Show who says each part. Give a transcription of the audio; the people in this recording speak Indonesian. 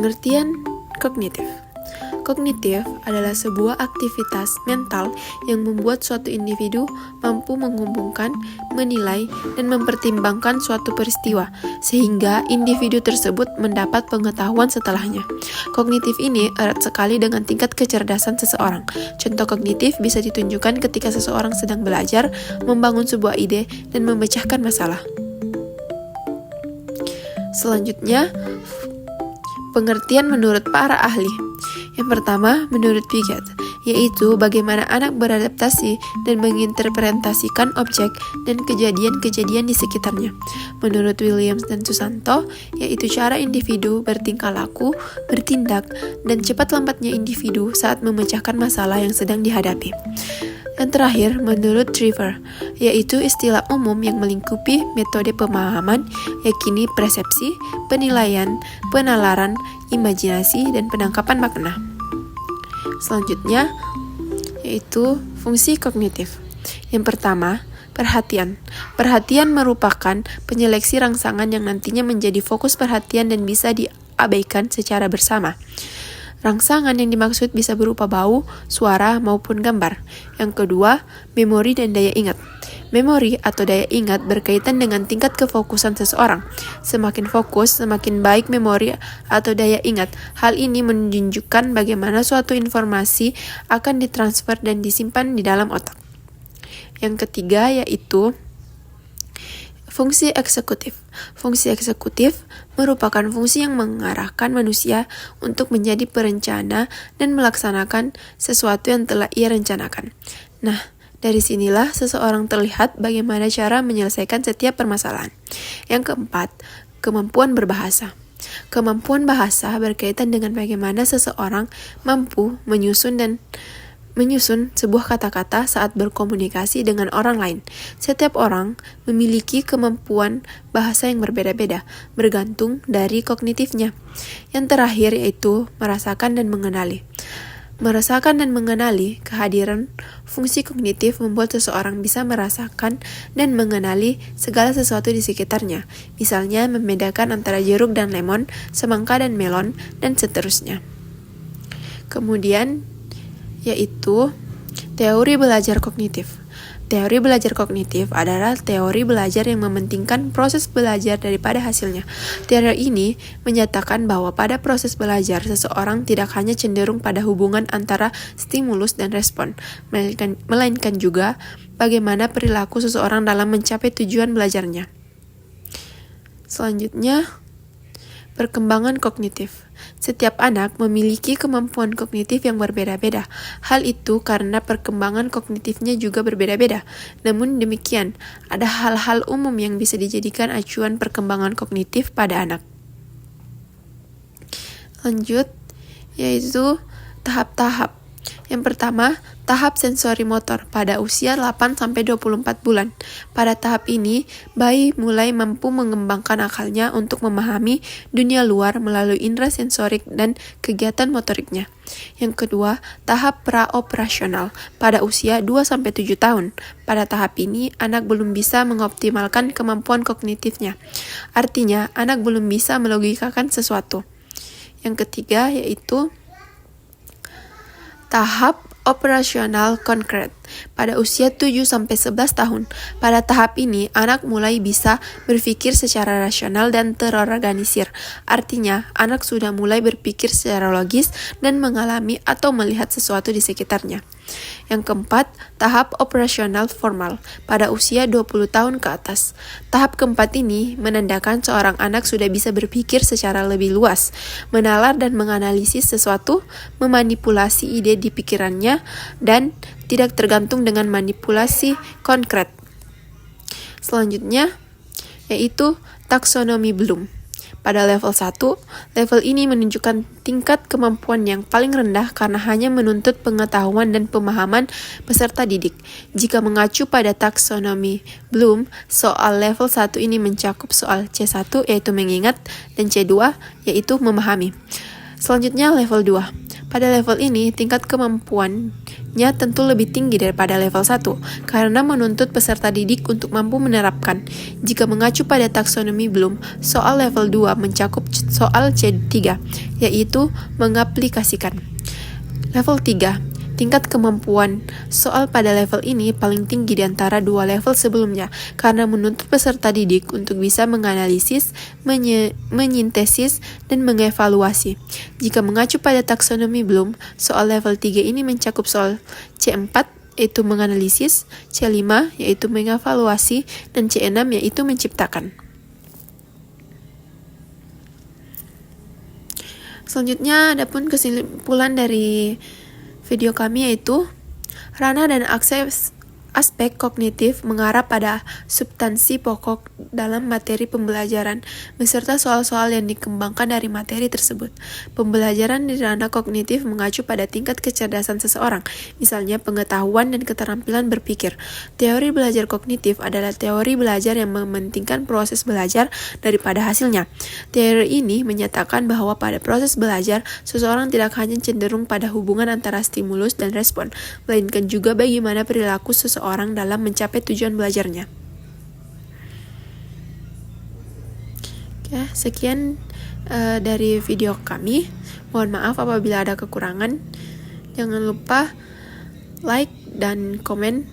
Speaker 1: Pengertian kognitif. Kognitif adalah sebuah aktivitas mental yang membuat suatu individu mampu menghubungkan, menilai, dan mempertimbangkan suatu peristiwa, sehingga individu tersebut mendapat pengetahuan setelahnya. Kognitif ini erat sekali dengan tingkat kecerdasan seseorang. Contoh kognitif bisa ditunjukkan ketika seseorang sedang belajar, membangun sebuah ide, dan memecahkan masalah. Selanjutnya, pengertian menurut para ahli. Yang pertama, menurut Piaget, yaitu bagaimana anak beradaptasi dan menginterpretasikan objek dan kejadian-kejadian di sekitarnya. Menurut Williams dan Susanto, yaitu cara individu bertingkah laku, bertindak, dan cepat lambatnya individu saat memecahkan masalah yang sedang dihadapi. Yang terakhir, menurut Trevor, yaitu istilah umum yang melingkupi metode pemahaman, yakini persepsi, penilaian, penalaran, imajinasi, dan penangkapan makna. Selanjutnya, yaitu fungsi kognitif. Yang pertama, perhatian. Perhatian merupakan penyeleksi rangsangan yang nantinya menjadi fokus perhatian dan bisa diabaikan secara bersama. Rangsangan yang dimaksud bisa berupa bau, suara, maupun gambar. Yang kedua, memori dan daya ingat. Memori atau daya ingat berkaitan dengan tingkat kefokusan seseorang. Semakin fokus, semakin baik memori atau daya ingat. Hal ini menunjukkan bagaimana suatu informasi akan ditransfer dan disimpan di dalam otak. Yang ketiga yaitu fungsi eksekutif. Fungsi eksekutif merupakan fungsi yang mengarahkan manusia untuk menjadi perencana dan melaksanakan sesuatu yang telah ia rencanakan. Nah, dari sinilah seseorang terlihat bagaimana cara menyelesaikan setiap permasalahan. Yang keempat, kemampuan berbahasa. Kemampuan bahasa berkaitan dengan bagaimana seseorang mampu menyusun sebuah kata-kata saat berkomunikasi dengan orang lain. Setiap orang memiliki kemampuan bahasa yang berbeda-beda, bergantung dari kognitifnya. Yang terakhir yaitu merasakan dan mengenali. Merasakan dan mengenali kehadiran fungsi kognitif membuat seseorang bisa merasakan dan mengenali segala sesuatu di sekitarnya. Misalnya membedakan antara jeruk dan lemon, semangka dan melon, dan seterusnya. Kemudian yaitu teori belajar kognitif. Teori belajar kognitif adalah teori belajar yang mementingkan proses belajar daripada hasilnya. Teori ini menyatakan bahwa pada proses belajar, seseorang tidak hanya cenderung pada hubungan antara stimulus dan respon, melainkan juga bagaimana perilaku seseorang dalam mencapai tujuan belajarnya. Selanjutnya, perkembangan kognitif. Setiap anak memiliki kemampuan kognitif yang berbeda-beda. Hal itu karena perkembangan kognitifnya juga berbeda-beda. Namun demikian, ada hal-hal umum yang bisa dijadikan acuan perkembangan kognitif pada anak. Lanjut, yaitu tahap-tahap. Yang pertama, tahap sensori motor pada usia 8-24 bulan. Pada tahap ini, bayi mulai mampu mengembangkan akalnya untuk memahami dunia luar melalui indera sensorik dan kegiatan motoriknya. Yang kedua, tahap praoperasional pada usia 2-7 tahun. Pada tahap ini, anak belum bisa mengoptimalkan kemampuan kognitifnya. Artinya, anak belum bisa melogikakan sesuatu. Yang ketiga, yaitu tahap operasional konkret pada usia 7-11 tahun. Pada tahap ini, anak mulai bisa berpikir secara rasional dan terorganisir. Artinya, anak sudah mulai berpikir secara logis dan mengalami atau melihat sesuatu di sekitarnya. Yang keempat, tahap operasional formal pada usia 20 tahun ke atas. Tahap keempat ini menandakan seorang anak sudah bisa berpikir secara lebih luas, menalar dan menganalisis sesuatu, memanipulasi ide di pikirannya, dan tidak tergantung dengan manipulasi konkret. Selanjutnya, yaitu taksonomi Bloom. Pada level 1, level ini menunjukkan tingkat kemampuan yang paling rendah karena hanya menuntut pengetahuan dan pemahaman peserta didik. Jika mengacu pada taksonomi Bloom, soal level 1 ini mencakup soal C1 yaitu mengingat dan C2 yaitu memahami. Selanjutnya level 2. Pada level ini, tingkat kemampuannya tentu lebih tinggi daripada level 1 karena menuntut peserta didik untuk mampu menerapkan. Jika mengacu pada taksonomi Bloom, soal level 2 mencakup soal C3, yaitu mengaplikasikan. Level 3, tingkat kemampuan soal pada level ini paling tinggi di antara dua level sebelumnya karena menuntut peserta didik untuk bisa menganalisis, menyintesis, dan mengevaluasi. Jika mengacu pada taksonomi Bloom, soal level 3 ini mencakup soal C4 yaitu menganalisis, C5 yaitu mengevaluasi, dan C6 yaitu menciptakan. Selanjutnya, adapun kesimpulan dari video kami yaitu ranah dan aspek kognitif mengarah pada substansi pokok dalam materi pembelajaran beserta soal-soal yang dikembangkan dari materi tersebut. Pembelajaran di ranah kognitif mengacu pada tingkat kecerdasan seseorang, misalnya pengetahuan dan keterampilan berpikir. Teori belajar kognitif adalah teori belajar yang mementingkan proses belajar daripada hasilnya. Teori ini menyatakan bahwa pada proses belajar, seseorang tidak hanya cenderung pada hubungan antara stimulus dan respon, melainkan juga bagaimana perilaku seseorang dalam mencapai tujuan belajarnya. Oke, sekian dari video kami. Mohon maaf apabila ada kekurangan. Jangan lupa like dan komen